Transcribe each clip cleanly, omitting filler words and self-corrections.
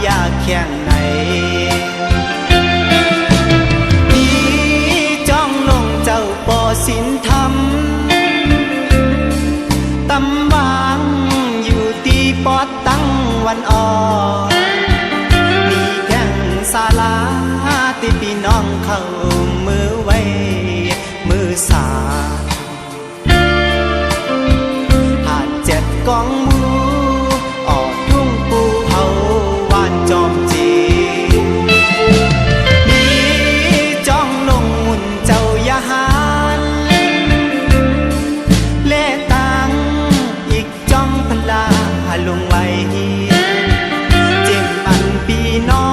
อยากแข่งไหนพี่จ้องลงเจ้าปอสินธรรมตำวางอยู่ที่ปอดตั้งวันออกมีแข่งศาลาที่พี่น้องเข้ามือไว้มือสาหาดเจ็ดกองมูออกทุ่งปูเผาวานจอมจีมีจ้องลงมุนเจ้ายาหารเล่ตังอีกจ้องพลาลงไว้เจ็บอันพี่น้อ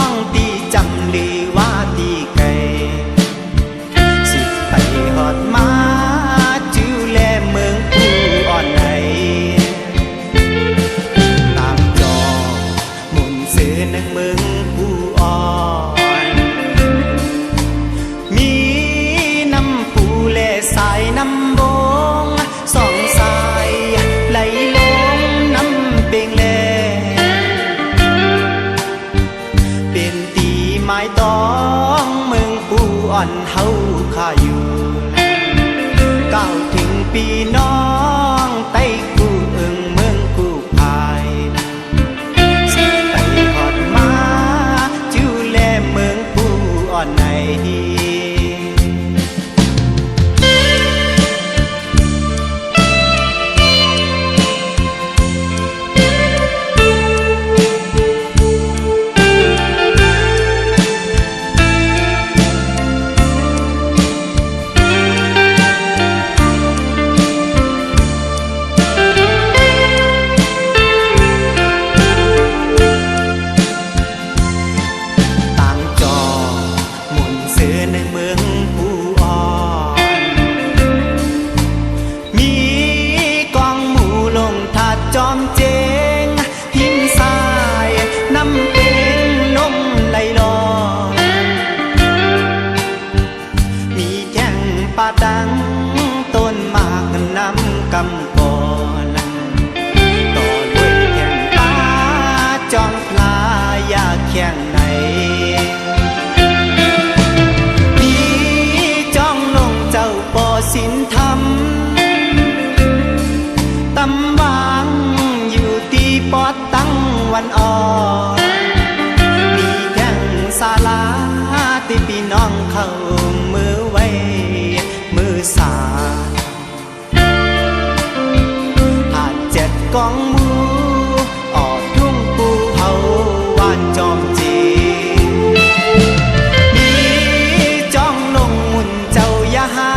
งที่จำลือว่าที่ไกลสิไปหอดมาจูแลเมืองผู้อ่อนไหนตามจอหมุนซื้อหนึ่งเมืองผู้อ่อนมีน้ำปูเล่สายน้ำบงสองสายไหลลงน้ำเป่งแลเป็นตีไม้ตองเมืองผู้อ่อนเฮาข้าอยู่ก้าวถึงปีน้องไต้กู้เอิงเมืองกู้ภายสิไปหอดมาจูแลเมืองผู้อ่อนไหนในเมืองผู้อ่อนมีกองหมู่ลงถาดจอมเจงหินทรายน้ำเป็นลมไหลลอยมีแข้งป่าดังต้นมากน้ำกำก่อนต่อด้วยแข้งป่าจอมพลาอยากแข่งไหนสินธรรมตำวางอยู่ที่ปอดตั้งวันออกมีแข่งศาลาที่พี่น้องเข้ามือไว้มือสาหาดเจ็ดกองมูออกทุ่งปูเผาวานจอมจีมีจ้องลงมุนเจ้ายาหา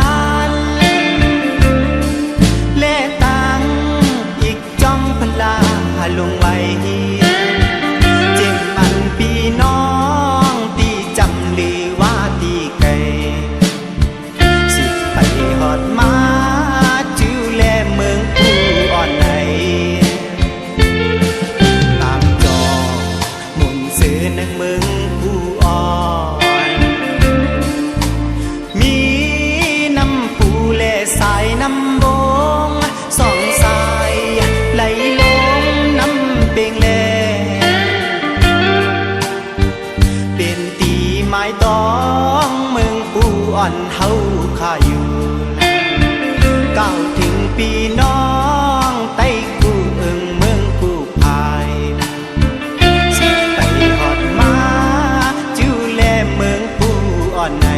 ลงไว้เจ็บมันพี่น้องที่จำลือว่าที่ไกลสิไปหอดมาจูแลเมืองผู้อ่อนไหนตามจอหมุนซื้อหนึ่งเมืองผู้อ่อนมีน้ำปูเล่สายน้ำบงสองสายไหลลงเป่งแลเป็นตีไม้ตองเมืองผู้อ่อนเฮาข้าอยู่ก้าวถึงปีน้องไต้กู้เอิงเมืองกู้ภายสิไปหอดมาจูแลเมืองผู้อ่อนไหน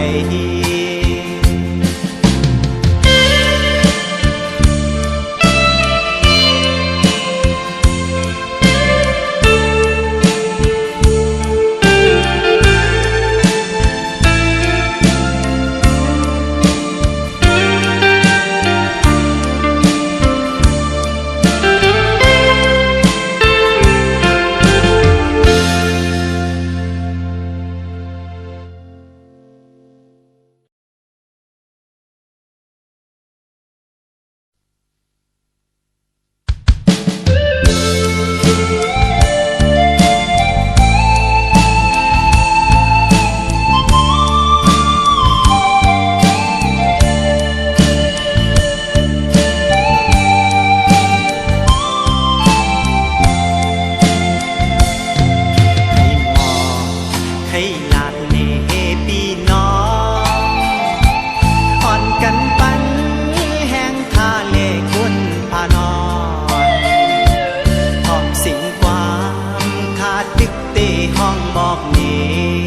ห้องบอกเน้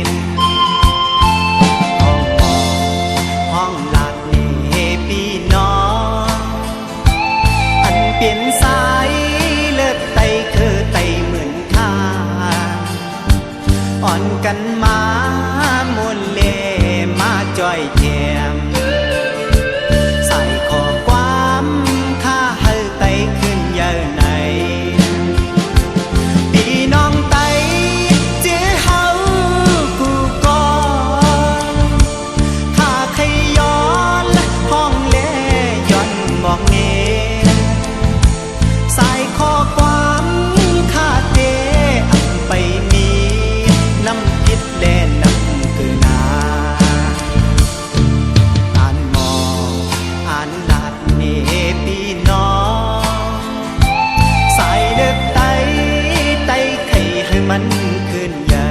นห้องหมอห้องหลัดนี่พี่น้องอันเป็นสายเลือดไตคือไตเหมือนข้าอ่อนกันมามวนเล่มาจ้อยแถมใส่ข้อความข้าให้ไตขึ้นเยอะไหนพี่น้องไตเจ้าเฮากูก่อนถ้าใครย้อนห้องเล่ย้อนบอกเน้ใส่ข้อความข้าเตอันไปมีน้ำพิษแล่น้ำคือนาอ่านหมออ่านหลัดนี่พี่น้องใส่เลือดไตไข่ให้มันขึ้นใหญ่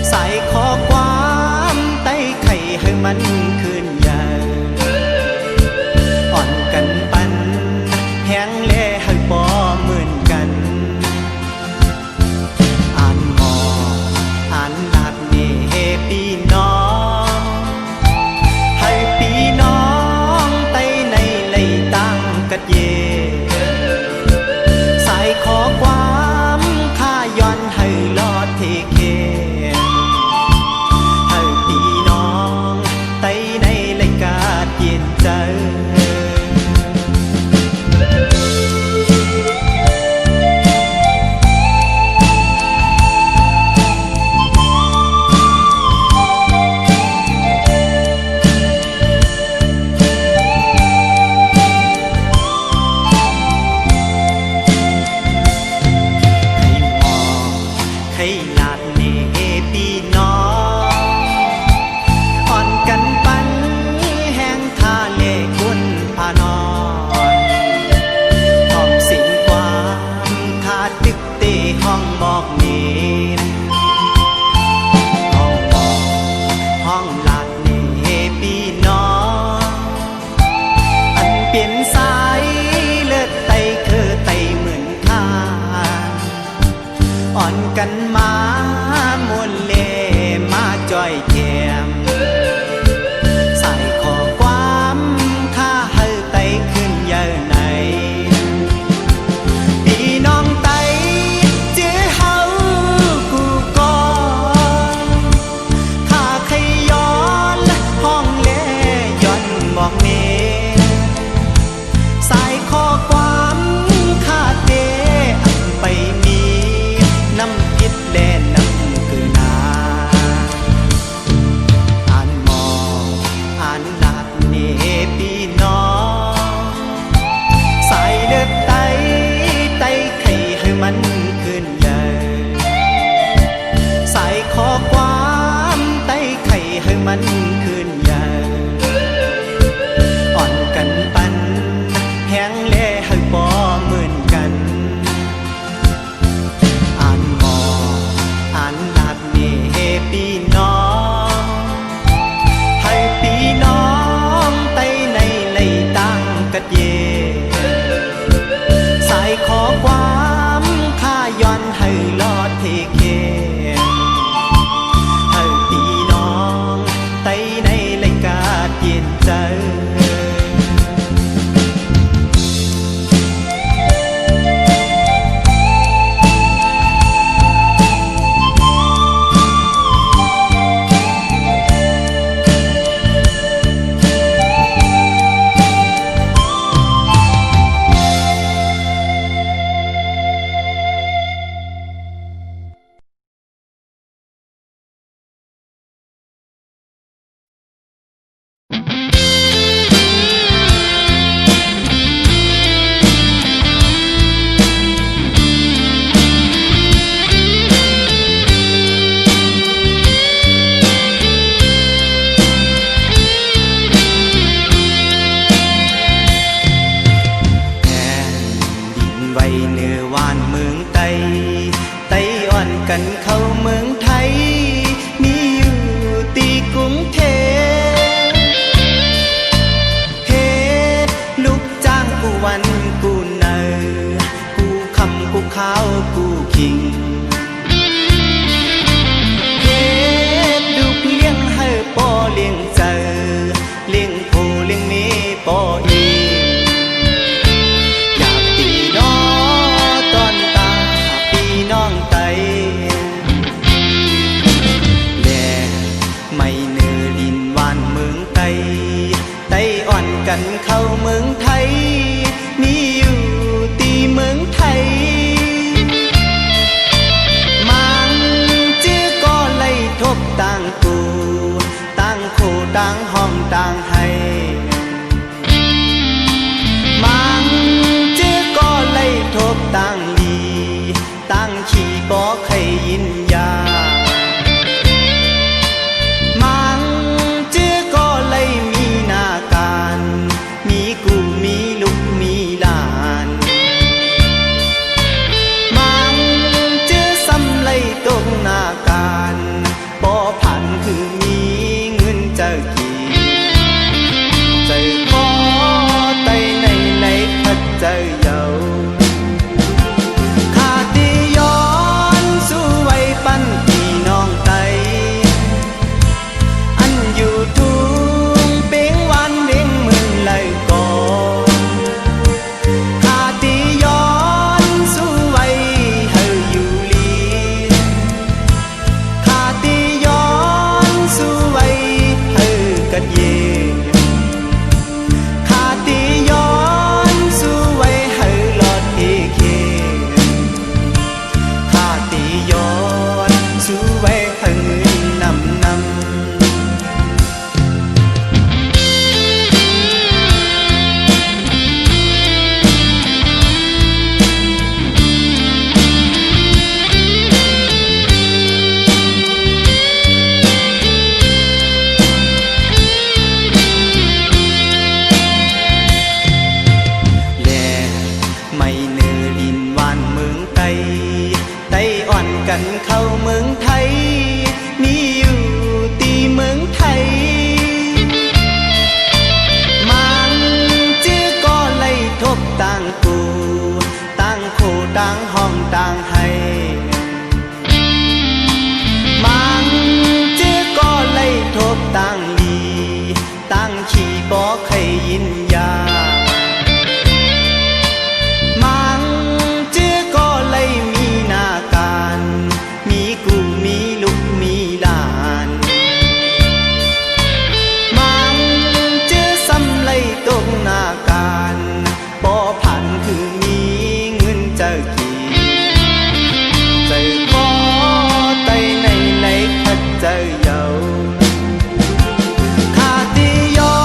ใส่ข้อความไตไข่ให้มันขึ้นใหญ่อ่อนกันปันแห้งเล่ให้บ่เหมือนกันอ่านหมออ่านหลัดนี่พี่น้องให้พี่น้องไตในเลยตั้งกัดเย่ใส่ข้อความข้าย้อนให้ลอดเทเคให้พี่น้องไตในเลยกาดเย็นใจให้หลาดเน่พี่น้องอ่อนกันปันแห้งทาเล่กุนพานอนหอมสิ่งความขาดดึกเตห้องบอกเน้นห้องบอกห้องหลาดเน่พี่น้องอันเป็นสายเลือดไตคือไตเหมือนข้าอ่อนกันมามวนเล่มาจ้อยแถมใส่ข้อความข้าให้ไตขึ้นเยอะไหนพี่น้องไตเจ้าเฮากูก่อนข้าใครย้อนห้องเล่ย้อนบอกเน้ใส่ข้อความข้าเตอันไปมีน้ำพิษแล่น้ำคือนาอ่านหมออ่านหลัดนี่พี่น้องใส่เลือดไตไข่ให้มันขึ้นใหญ่ใส่ข้อความไตไข่ให้มันขึ้นใหญ่อ่อนกันปันแห้งเล่ให้บ่เหมือนกันอ่านหมออ่านหลัดนี่พี่น้องให้พี่น้องไตในเลยตั้งกัดเย่ใส่ข้อความข้าย้อนให้ลอดเทเคให้พี่น้องไตในเลยกาดเย็นใจกันเข้าเมืองไทยมีอยู่ตีกรุงเทพเฮ็ดลูกจ้างกูวันกูเนอกูคำกูข้าวกูคิง กันเข้าเมืองไทยมีอยู่ตีเมืองไทยมังจื้อก็ไล่ทบต่างกูต่างโคต่างห้องต่างให้มังจื้อก็ไล่ทบต่างลีต่างขี่ก็ใครยินยามังจื้อก็ไล่มีนาการมีกูมีลูกมีหลานมังจื้อซ้ำไล่ตกหน้าการบ่ผ่านคือมีเงินเจ้ากี่ใจขอไตในพัดเจ้าเยาข้าตีย้อนสู้ไว้ปั้นพี่น้องไตอันอยู่ทุ่งเป้งวันเด้งเมืองไหลก่อข้าตีย้อนสู้ไว้เฮาอยู่ลีข้าตีย้อนสู้ไว้เฮากันเย่ข้าตีย้อนสู้ไว้เฮาหลอดเอเคข้าตีย้อนสู้ไว้เฮานำและไม่เนื้อลินวานเมืองไทยไต้อ่อนกันเข้าเมืองไทยมีอยู่ตีเมืองไทยมังจื้อก็ไล่ทบต่างกูต่างโคต่างห้องต่างให้มังจื้อก็ไล่ทบต่างลีต่างขี่ก็ใครยินยามังจื้อก็ไล่มีนาการมีกูมีลูกมีหลานมังจื้อซ้ำไล่ตกหน้าการบ่ผ่านคือมีเงินเจ้ากี่ใจขอไตในพัดเจ้าเยาข้าตีย้อ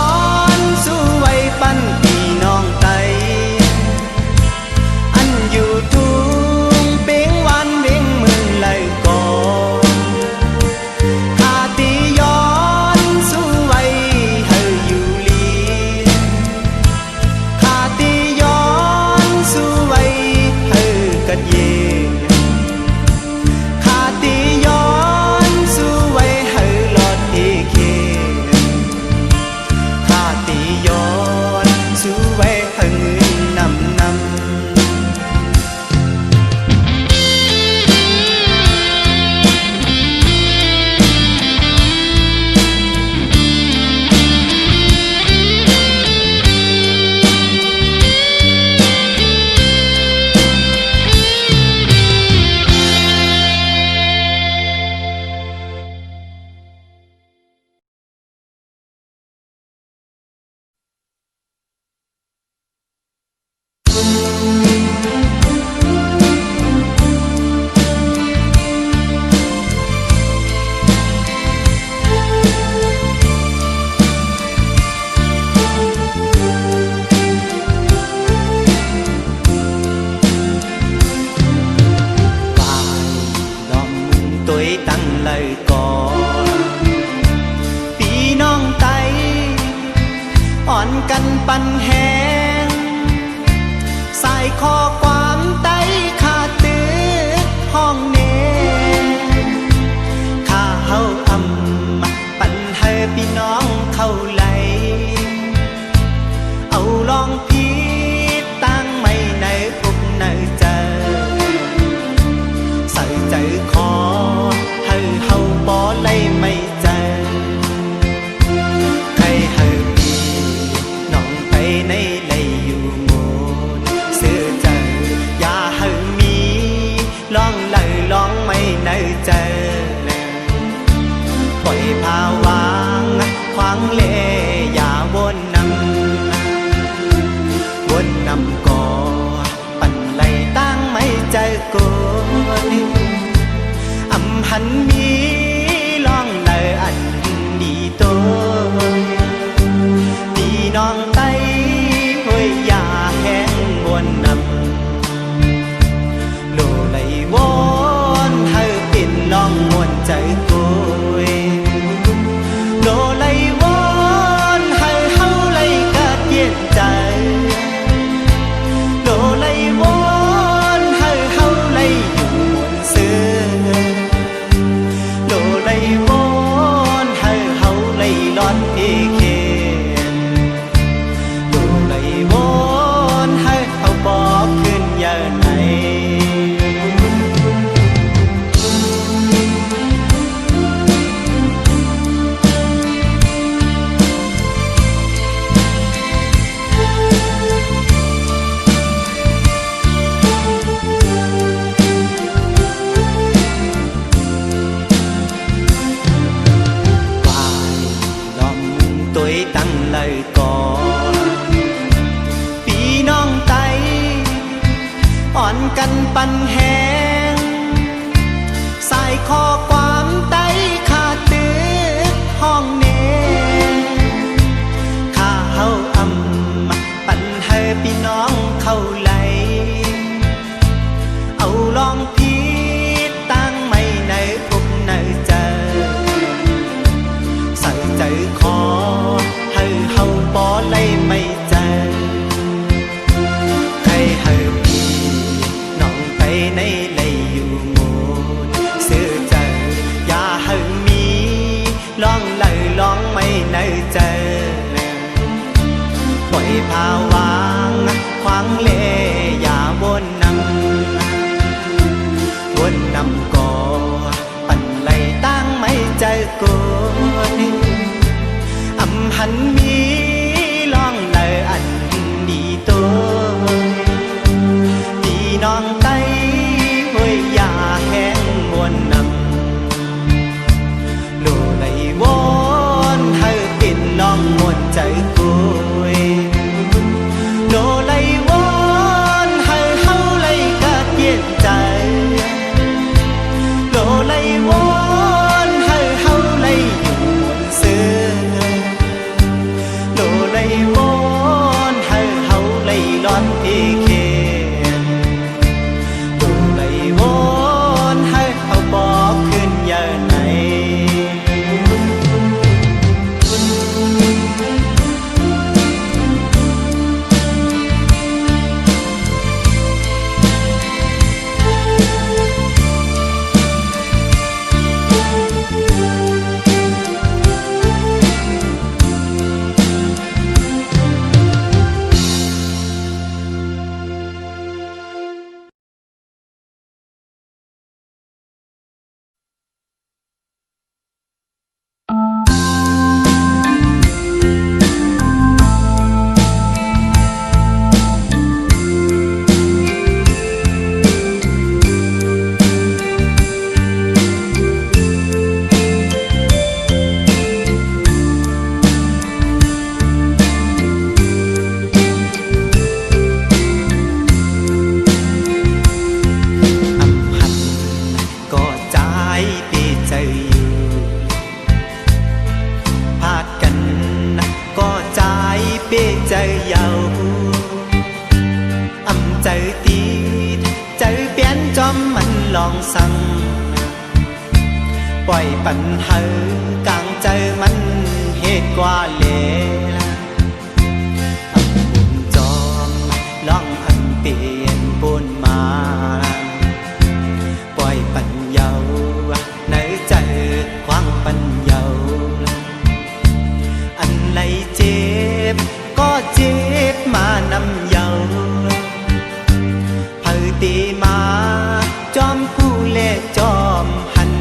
นสู้ไว้ปั้นพี่น้องไตอันอยู่ทุ่งเป้งวันเด้งเมืองไหลก่อข้าตีย้อนสู้ไว้เฮาอยู่ลีข้าตีย้อนสู้ไว้เฮากันเย่ข้าตีย้อนสู้ไว้เฮาหลอดเอเคข้าตีย้อนสู้ไว้เฮาเงินนำฝ่ายน้องมึงตัวตั้งเลยก่อนพี่น้องไตอ่อนกันปันแหงสายข้อความไตขาดตึกห้องเนข้าเฮาอำปันให้พี่น้องเข้าไหลเอาลองพีตั้งไม่ในอกในใจใส่ใจขอให้เฮาบ่ไล่ไม่ใจใครให้พี่น้องไปในไหลอยู่หมดเสื้อใจอย่าให้มีลองไหลลองไม่ในใจปล่อยพาวางขวางเลอย่าวนนำ วางขวางเลอย่าวนนำก่อปันไหลตั้งไม่ใจโกยอำหันมีลองเลยอันดีตัวดีน้องไตห้วยยาแห้งวนนำโลไหลวนให้ปิ่นลองมวนใจโกยโลไหลวนให้เฮาไหลกะเย็นใจโลไหลวนให้เฮาไหลอยู่มวนเสือโลไหลวนให้เฮาไหลลอนเอเคโลไหลวนให้เฮาบอกขึ้นยาไหนใจเยาอำใจตีใจเปลี่ยนจอมมันลองสั่งปล่อยปัญหากลางใจมันเหตุกว่าเลอำบุญจอมลองอันเปลี่ยนบนมาปล่อยปัญเยาในใจคว้างปัญเยาอันไหลเจ็บก็เจ็บมานำเยาเผยตีมาจอมกู้เล่จอมหัน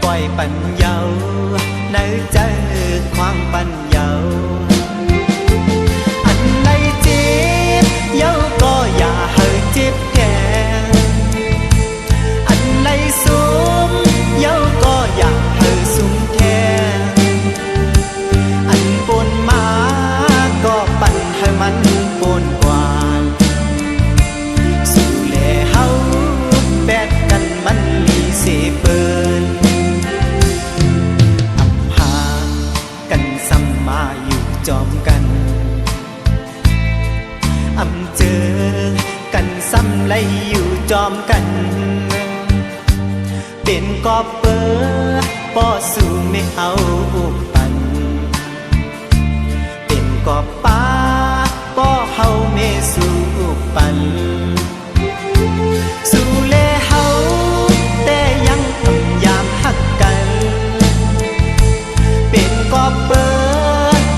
ปล่อยปัญเยาในใจควางปัญเยาอันไหนเจ็บเยาก็อย่าให้เจ็บแก่อันไหนสูงเยาก็อย่าให้สูงแท้อันปนมาก็ปั่นให้มันปนกว่าสู่แลเฮาแปดกันมันลีเสเปินอำหากันซ้ำมาอยู่จอมกันอำเจอกันซ้ำไหลอยู่จอมกันเป็นกอบเปอป่อสู่ไม่เอาปันเป็นกอบป้าป่อเฮาไม่สู่ปันสู่เลเฮาแต่ยังพยายามหักกันเป็นกอบเปอ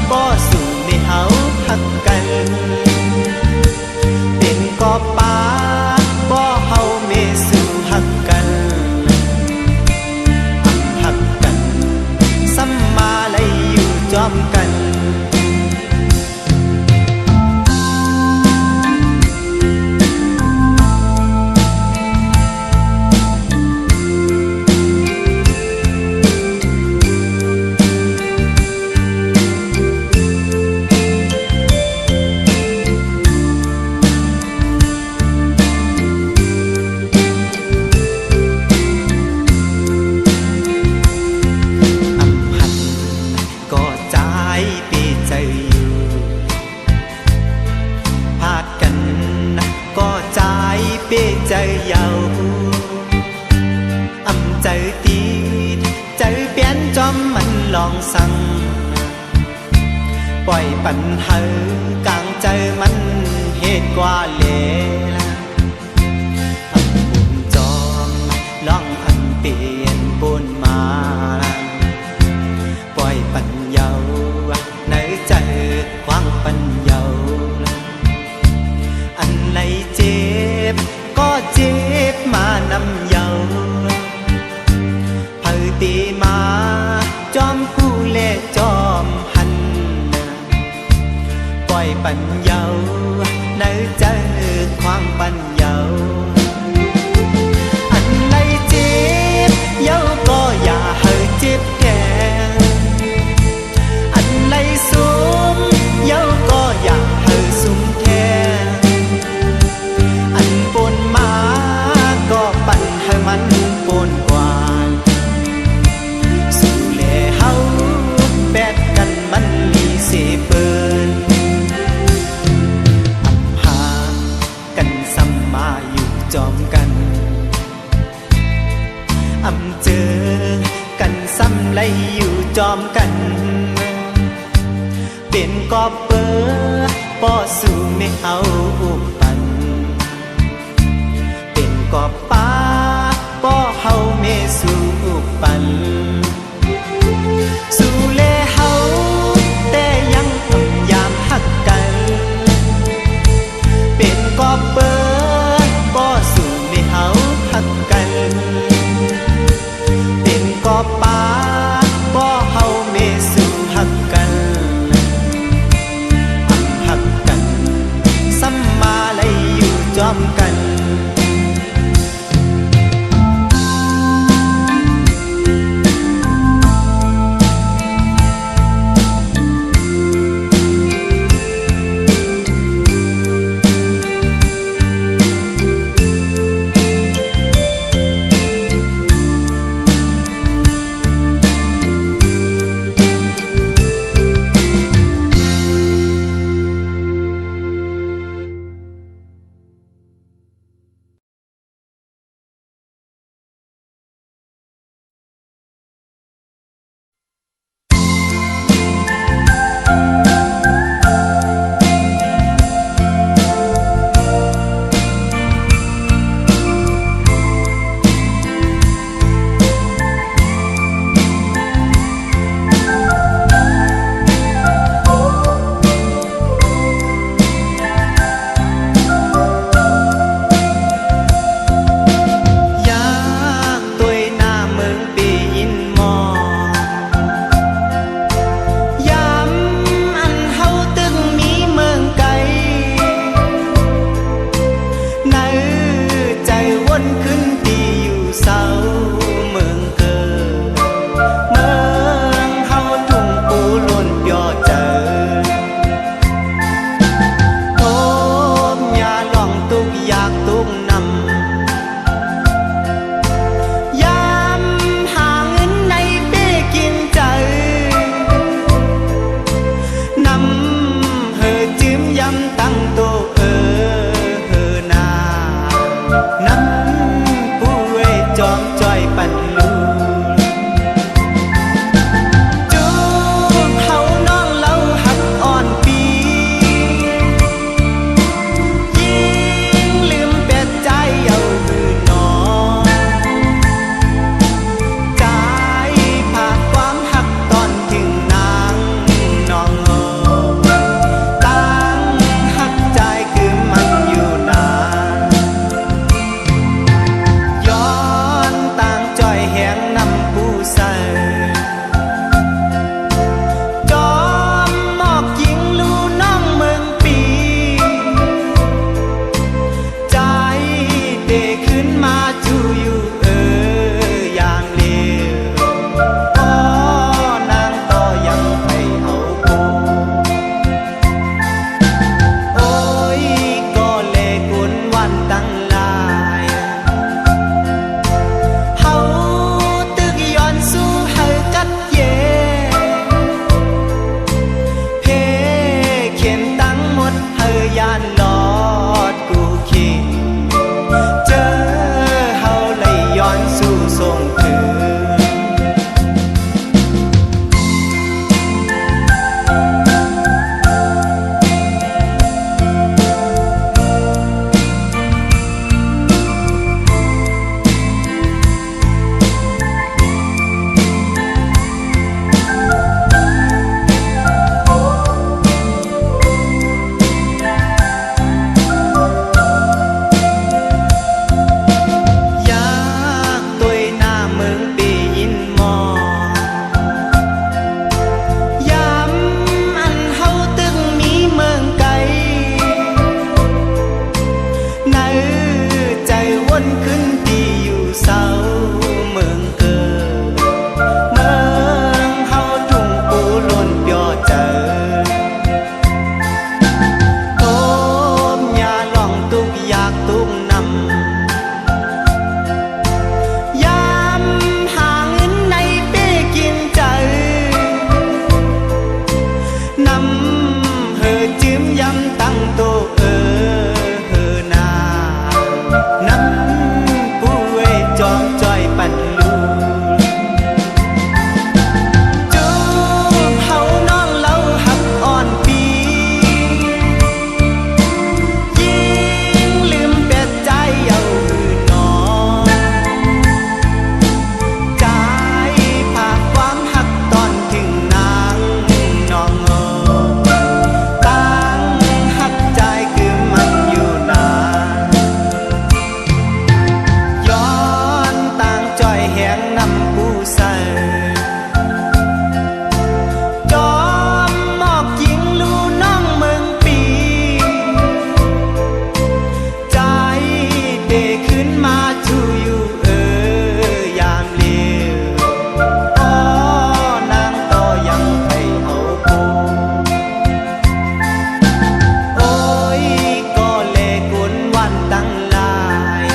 ป่อสู่ไม่เอาหักกันเป็นกอบป้าป่อเฮาไม่สู่หักกันหักกันซ้ำมาเลยอยู่จอมกันใจเยาอำใจตีใจเปลี่ยนจอมมันลองสั่งปล่อยปัญหากลางใจมันเหตุกว่าเลอำบุญจอมลองอันเปลี่ยนปนมาปล่อยปัญเยาในใจควางปัญ น้ำเยาเผยตีมาจอมคู่เล่จอมหันปล่อยปัญเยาในเจอความปัญเยาอันไหนเจ็บเยาก็อย่าให้เจ็บแก่อันไหนสูมเยาก็อย่าให้สูมแท้อันปนมาก็ปั่นให้มันปนกว่าสู่แลเฮาแบดกันมันลีเสเปินอำหากันซ้ำมาอยู่จอมกันอำเจอกันซ้ำไลอยู่จอมกันเป็นกอบเปอป่อสู่ไม่เอาอุบปันเป็นกอบป้าป่อเฮาเมสู่อุบปันสู่เลเฮาแต่ยังพยายามหักกันเป็นกอบเปอป่อสู่ไม่เฮาหักกันเป็นกอบป้าป่อเฮาเมสู่หักกันหักกันซ้ำมาเลยอยู่จอมกัน ยานลอดกูคิงเจอเฮาเลย งนำผู้ใส่จอมมอกหญิงลู่น้องเมืองปีใจเดขึ้นมาทูอยู่ยามเลี้ยวอ๋อนางต่อยังให้เอาโกโอ้ยก็เลกุนวันตั้งหลาย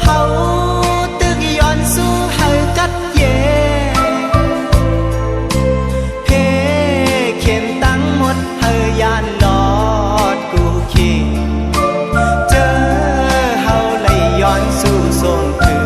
เฮาตึกย้อนสู้เฮากัดเย่เพเข็มตั้งหมดเฮายานหลอดกูคิดเจอเฮาเลยย้อนสู้ส่งคืน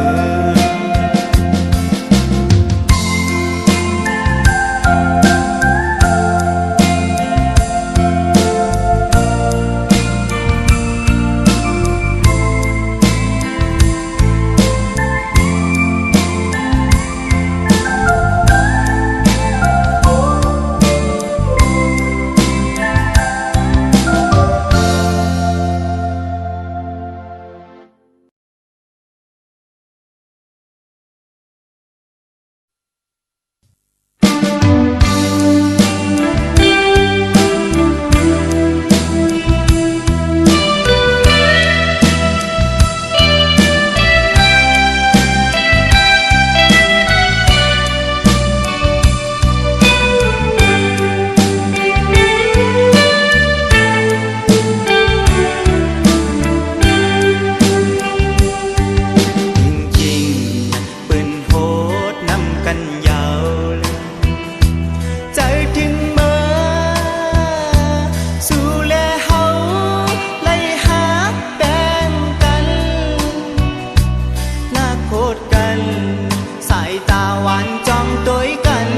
สายตาหวานจ้องตัวกัน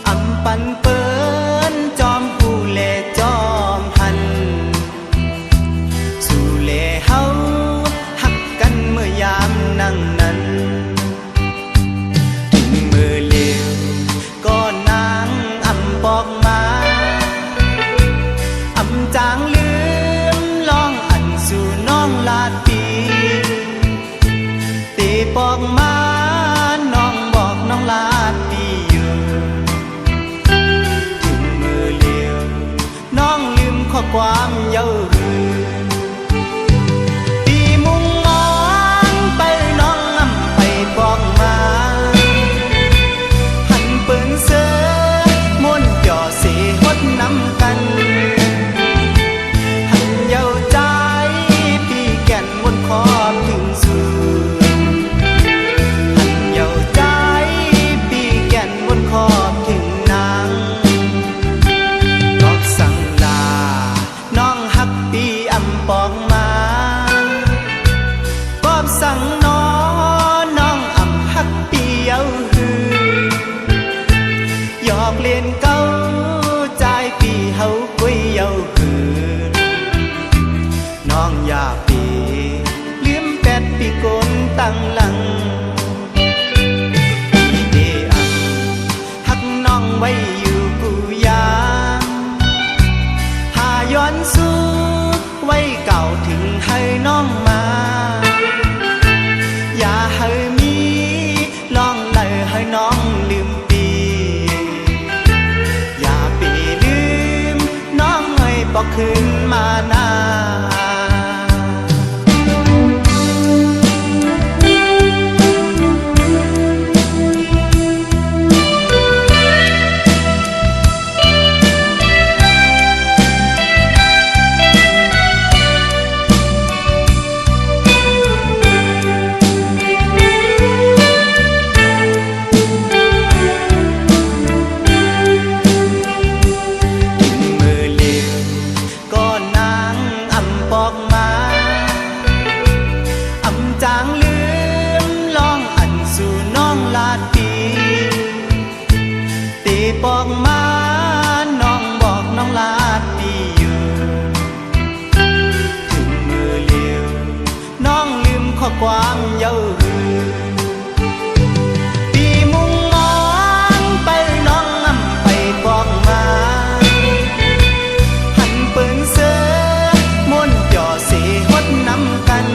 อำปันเปิ้นจอมผู้เล่จอมหันสู่เล่เฮาหักกันเมื่อยามนั่งนั้นถึงมือเลี้ยวก็นางอำบอกมาอำจางลืมลองอันสู่น้องลาดปีบอกมาน้องบอกน้องลาดปีอยู่ถึงมือเลี้ยวน้องลืมข้อความเย้าหือปีมุงมองไปน้องอำไปบอกมาหันปืนเสือม้วนจ่อสีหดน้ำกันหันเย้าใจพี่แก่นวนขอบถึงสู่ขอบถึงนางบอกสั่งลาน้องฮักปีอำปองมาบอกสั่งน้องอำฮักปีเย้าหือหยอกเล่นเก้าใจปีเฮากุยเย้าหือน้องอยากปีลืมแปดปีโกนตั้งหลังไว้อยู่กูยามหาย้อนสู้ไว้เก่าถึงให้น้องมาอย่าให้มีลองเลยให้น้องลืมปีอย่าปีลืมน้องให้บอกคืนมานาบอกมาน้องบอกน้องลาดปีอยู่ถึงมือเลี้ยวน้องลืมข้อความเย้าหือปีมุงมองไปน้องอำไปบอกมาหันปืนเสือม้วนจ่อสีหดน้ำกัน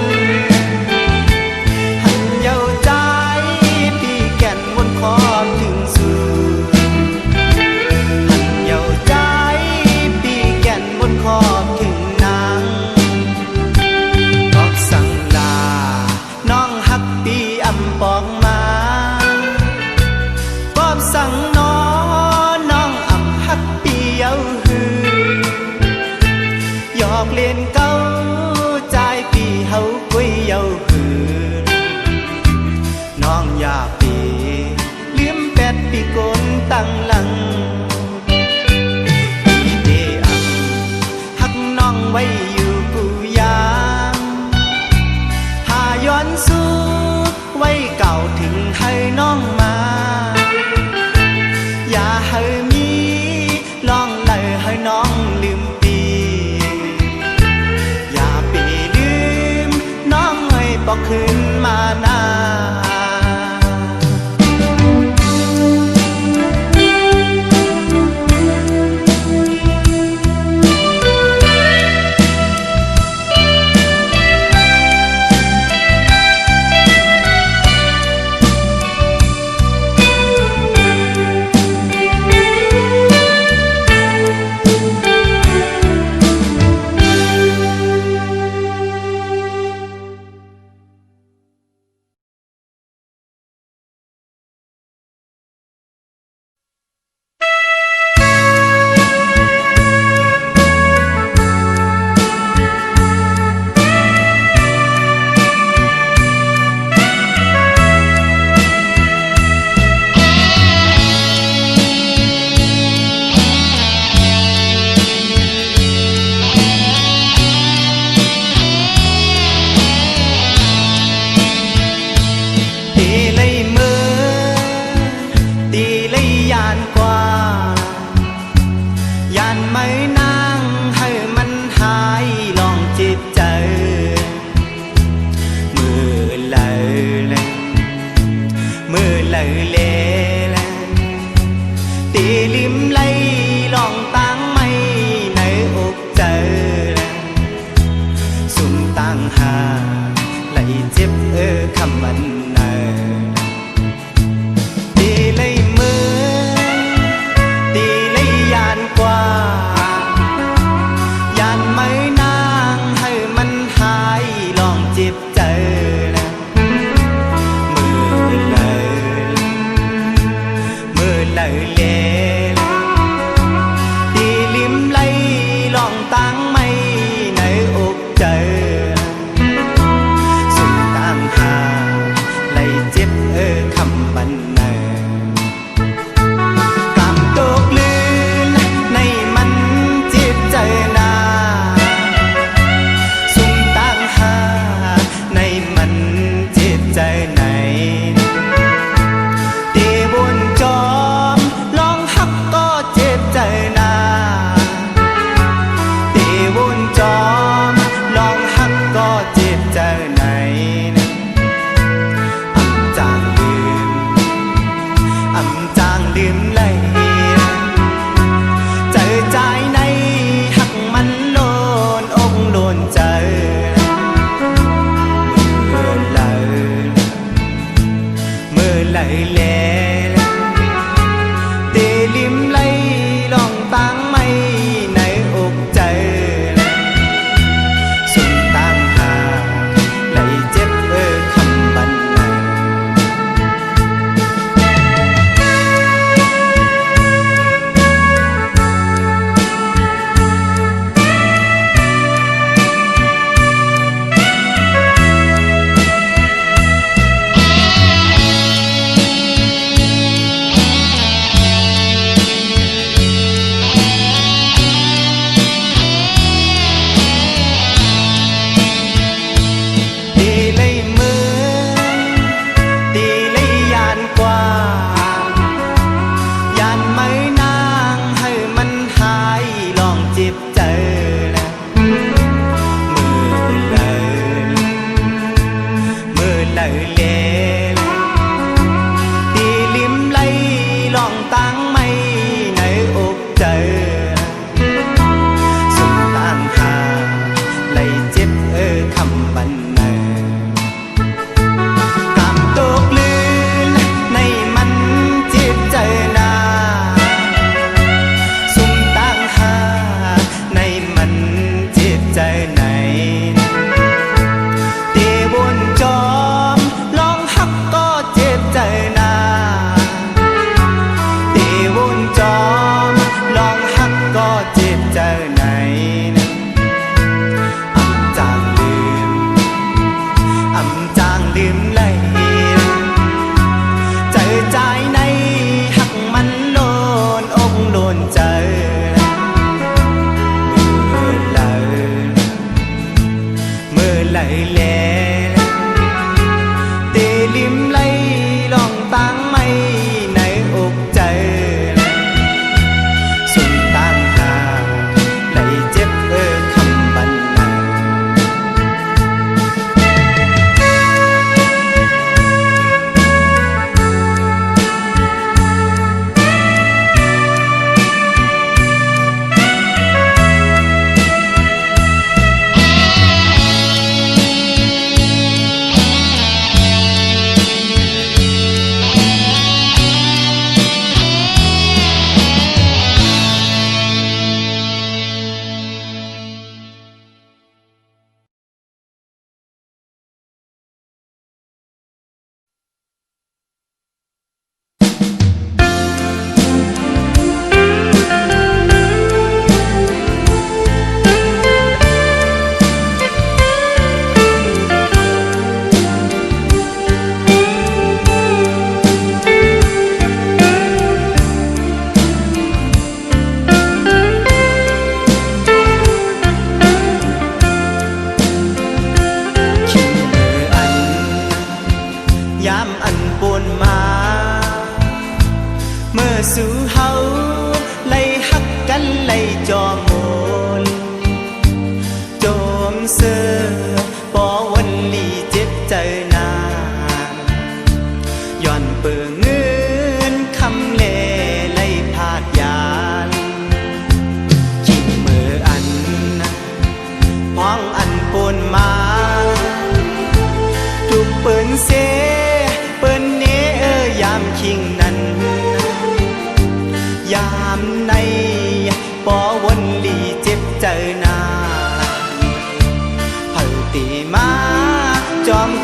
ตั้งหลังพี่เดอังหักน้องไว้อยู่กูยามหาย้อนสู้ไว้เก่าถึงให้น้องมาอย่าให้มีลองเลยให้น้องลืมปีอย่าไปลืมน้องเอ้ยบอกคืนมานา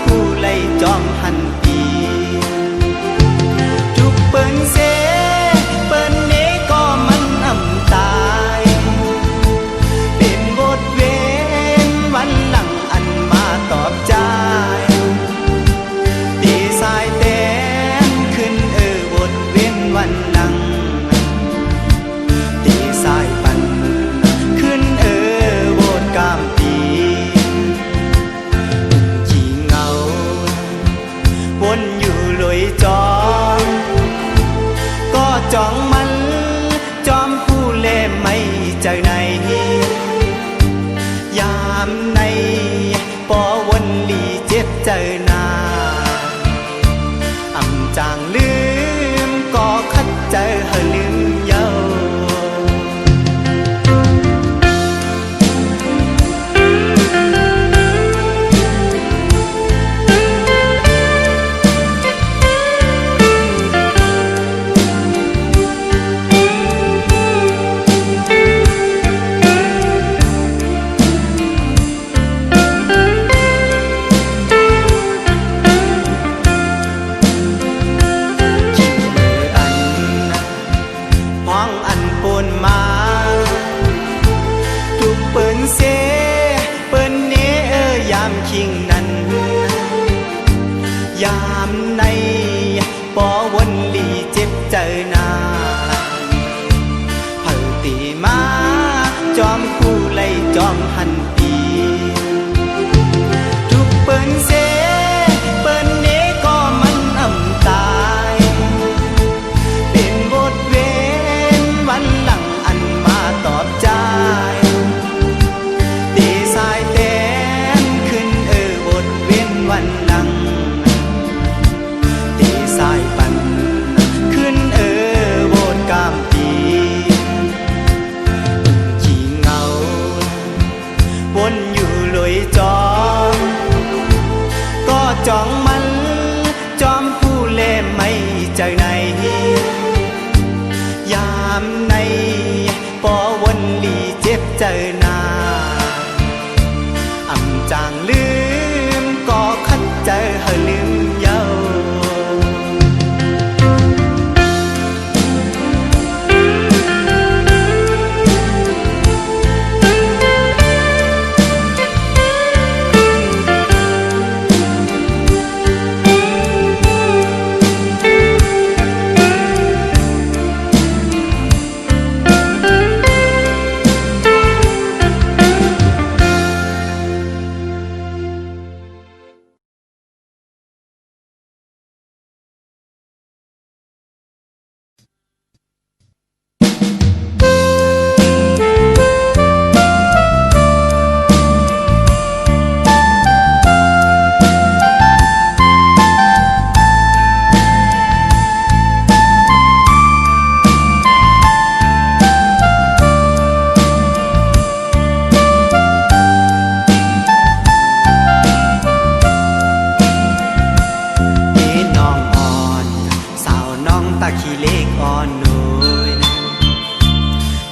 ผู้ไล่จอมหันปีทุกเปิ้นเสเปิ้นเนก็มันอำตายเป็นบทเวนวันหลังอันมาตอบใจตีสายแต้มขึ้นบทเวนวันหลังตีสายปันขึ้นบทกามปีขี้เหงาวนอยู่ลอยจอมก็จ้องมันจอมผู้เล่ไม่ใจในยามในปอวนลีเจ็บใจนาอำจางลืมก็คัดใจเฮลืมเยาคิงนั้นยามในปอวนลีเจ็บใจนาเผาตีมาจอมคู่ไล่จอมหันปีทุกเปิ้นเสเปิ้นเนก็มันอำตายเป็นบทเวนวันหลังอันมาตอบใจตีสายเต้วันหลังตีสายปันขึ้นโบดกามปีขี้เหงาวนอยู่ลอยจอมก็จ้องมันจอมผู้เล่ไม่ใจในยามในปอวนลีเจ็บใจนาอำจางลืมก็คัดใจเฮลืมเยาขี้เล็กอ่อนหน่อย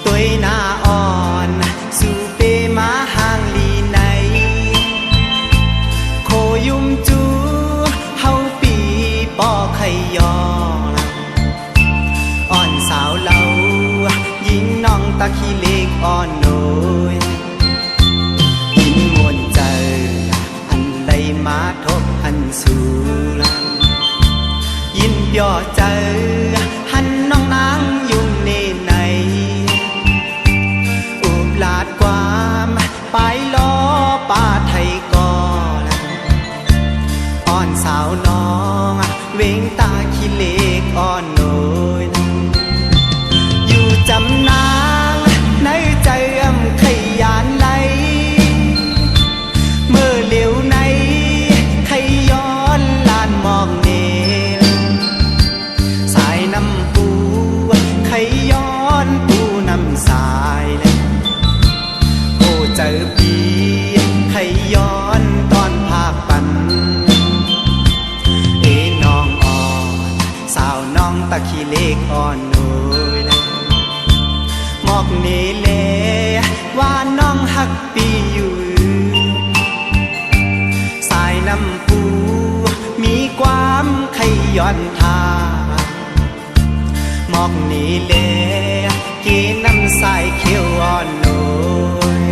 ตัวหน้าอ่อนสู่เปมาห่างลีในโคยุมจูเฮาปีปอไขยออ่อนสาวเล่ายิงน้องตาขี้เล็กอ่อนหน่อยยินมวนใจอันใดมาทบอันสู่ยินย่อใจหันน้องนางยุ่งในในอุบลาดความไปล้อป่าไทยก่อนอ่อนสาวน้องเวงตาขี้เล็กอ่อนโนยอยู่จำนางในใจขยานไหลเมื่อเหลียวในขย้อนลานมองเนน้ำปูไขย้อนปูน้ำสายโอ้เจอปีไขย้อนตอนภาคปันน้องอ่อนสาวน้องตะขี้เล็กอ่อนหน่อยหมอกเนเลว่าน้องหักปีอยู่สายน้ำปู ย้อนทางหมอกนี้เลกีน้ำใสเขียวอ่อนโนย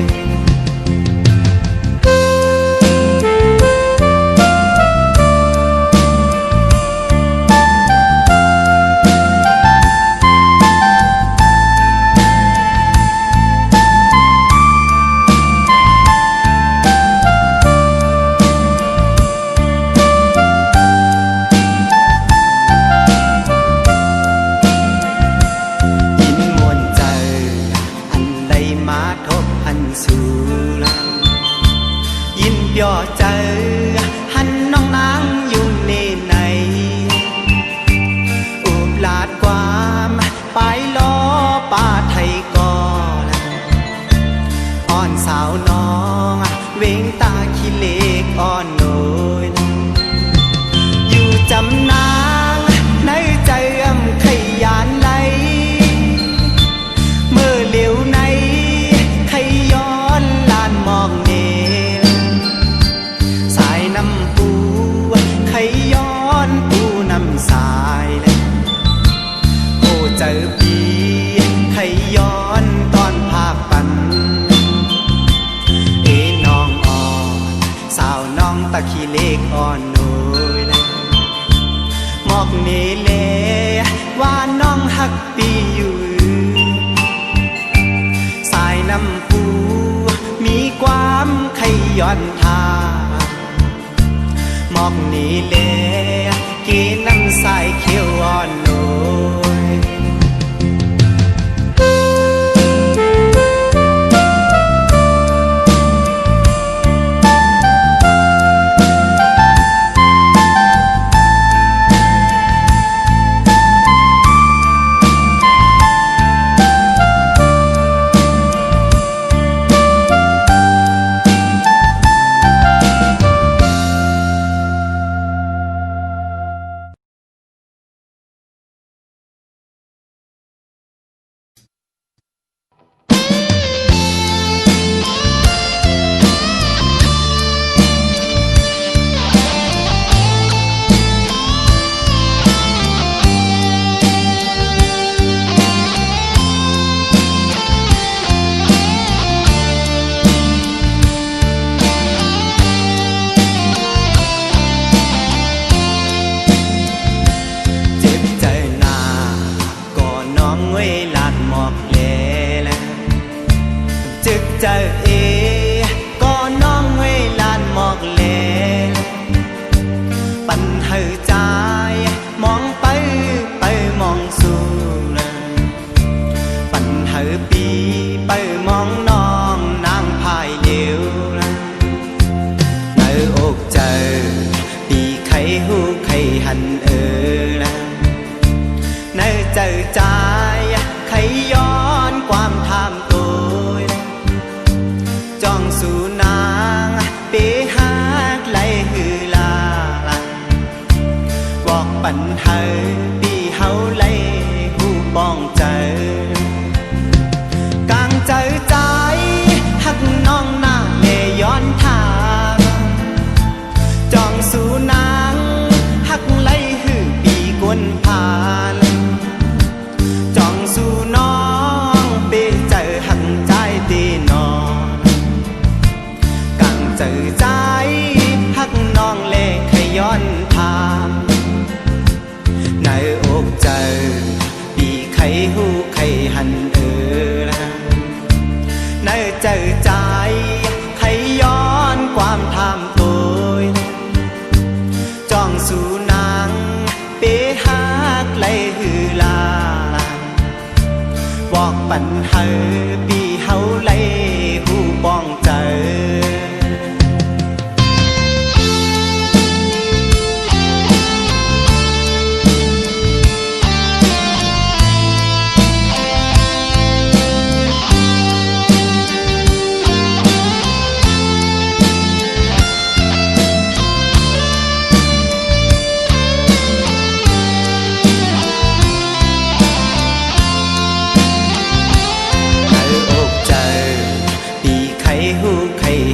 ย่อเจอหันน้องนางอยู่ในในอุบลาดความไปล้อป่าไทยก่อนอ่อนสาวน้องเวงตาขี้เล็กอ่อนโนยอยู่จำนางในใจอำขยานไหลเมื่อเหลียวในขย้อนลานมองเนน้ำปูไขย้อนปูน้ำสายเลยโอ้เจอปีไขย้อนตอนภาคปันน้องอ่อนสาวน้องตะขี้เล็กอ่อนโนยเลยหมอกเนเลว่าน้องหักปีอยู่สายน้ำปูมีความไขย้อนทาหมอกนี้เลกีน้ำใสเขียวอ่อนโนยเจอก็น้องเวลานหมอกเลปันเหือใจมองไปมองสู่ปันเหือปีไปมองน้องนางพายเดียวในอกเจอปีไข่หูไข่หันในเจอใจไข่ย้อนความทำตัวจ้องสู่นางเปหักไหลหือลาบอกปันเฮาปีเฮาไหลหูป้องเจอกลางเจอใจหักน้องนางเลย้อนทางจ้องสู่นางหักไหลหือปีกวนผ่านจ้องสู่น้องเปเจอหักใจตีนอนเจอใจหักน้องเล็กขย้อนทางในอกเจอปีไข่หูไข่หันในเจอใจไข่ย้อนความทำตัวจ้องสู่นางเปหักไหลหือลาบอกปันเฮาปีเฮาไหลหูป้องเจอ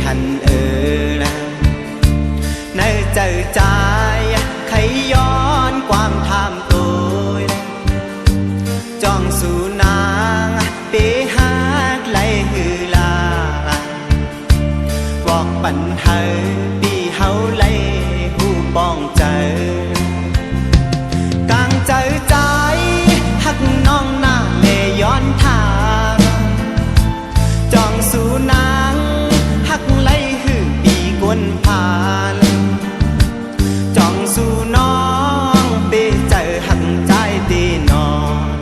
หันในเจอใจไขย้อนความ องเจอกลางใจใจหักน้องหน้าเลย้อนทางจองสู่นางหักไหลหือปีกวนผ่านจองสู่น้องเปเจอหักใจดีนอน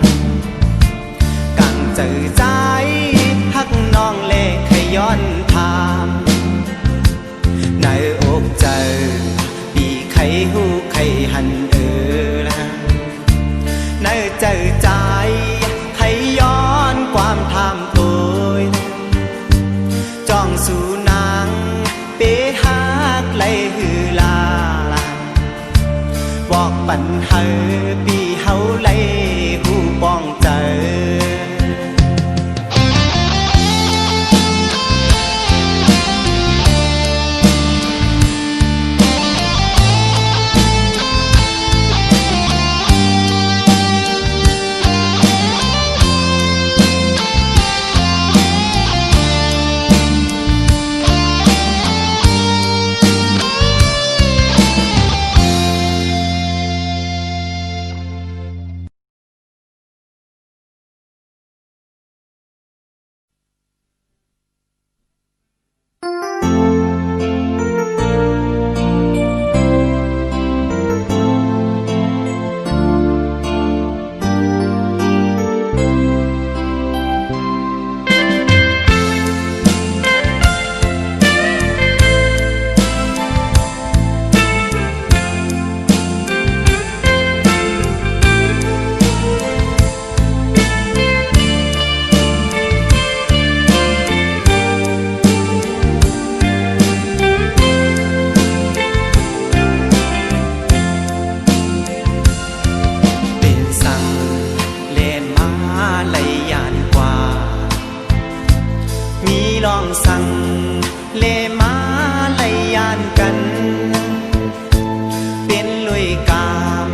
กลางใจใจหักน้องเลขย้อนทางในอกเจอปีไขหูไขหันละในเจอใจไขย้อนความทำตัวจ้องสู่นางเปหักไหลหือลาบอกปัญหาปีเฮาไหลหูป้องเจอลองสั่งเลมาไลยานกันเป็นลุยกาม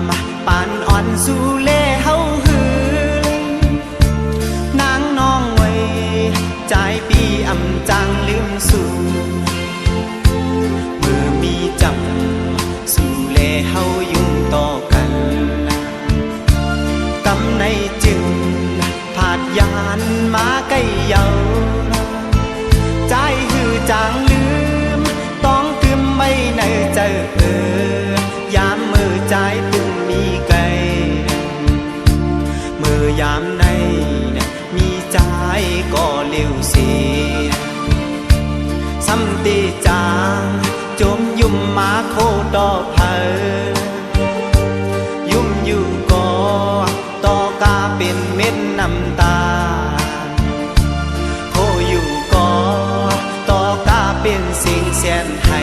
ปานอ่อนสู่เลเฮาหือนางน้องไว้ใจปีอำจังลืมสู่เมื่อมีจำสู่เลเฮายุ่งต่อกันกำในจึงผาดยานมาใกล้เยาใจหือจางลืมต้องตึมไม่ในใจยามมือใจตึงมีไกลมือยามในมีใจก็เลี้ยวเสียซ้ำตีจางจมยุ่มมาโคต่อเพอยุ่มอยู่ก็ต่อกาเป็นเม็ดน้ำตาเป็นสิ่งแสนให้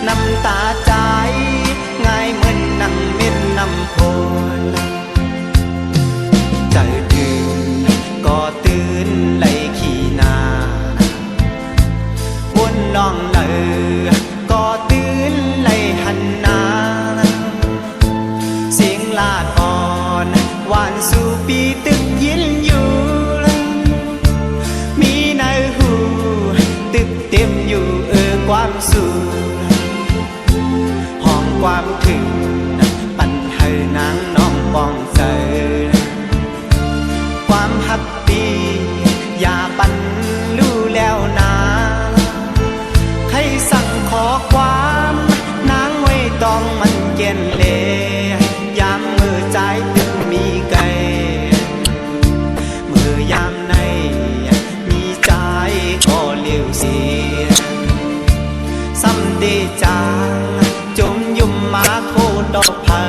น้ำตาใจง่ายเหมือนนั่งเม็ดน้ำโพนใจตื่นก็ตื่นไหลขี้นาวนน้องเลยก็ตื่นไหลหันนาเสียงลาดอ่อนหวานสู่ปีตึกยินอยู่เต็มอยู่ความสุขห้องความถึงปันให้นางน้องป้องใจความฮักปีอย่าปันรู้แล้วนะใครสั่งขอความนางไว้ต้องมันเย็นเลยามมือใจตึงมีไกลมือยามในมีใจก็เลี้ยวเสียซ้ำดีจางจมยุ่มมาโคดอกเพอ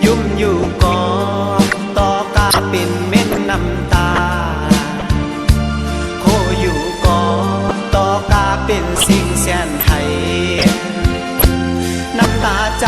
ยุ่มอยู่ก็ต่อกาเป็นเม็ดน้ำตาโคอยู่ก็ต่อกาเป็นสิ่งแสนไทยน้ำตาใจ